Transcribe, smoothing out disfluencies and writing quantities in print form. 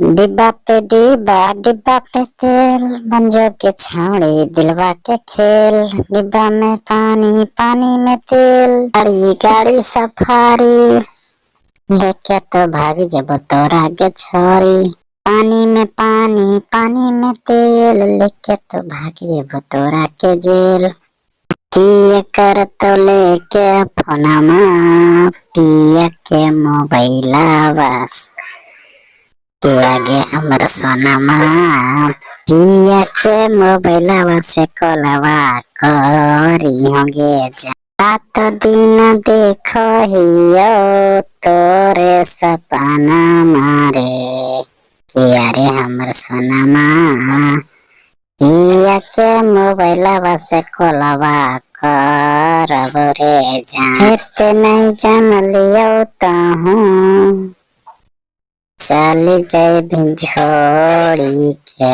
डिब्बा पे डिब्बा डिब्बा पे तेल, मंजो के छावड़ी दिलवा के खेल। डिब्बा में पानी पानी में तेल, गाड़ी गाड़ी सफारी, लेके तो भाग जब तोरा के छोरी। पानी में पानी पानी में तेल, लेके तो भाग जब तोरा के जेल। किए कर तो लेके फोनमा, पिया के मोबाइला बस के आगे हमर सोनमा, पिया के मोबाइलवा से कॉलवा करी होंगे जा। रात दिन देखो हियो तोरे सपना मारे, किया रे हमर सोनमा, पिया के मोबाइलवा से कॉलवा करब रे जा। एते नहीं जान लियो तहूँ, चल जाए छोड़ी के।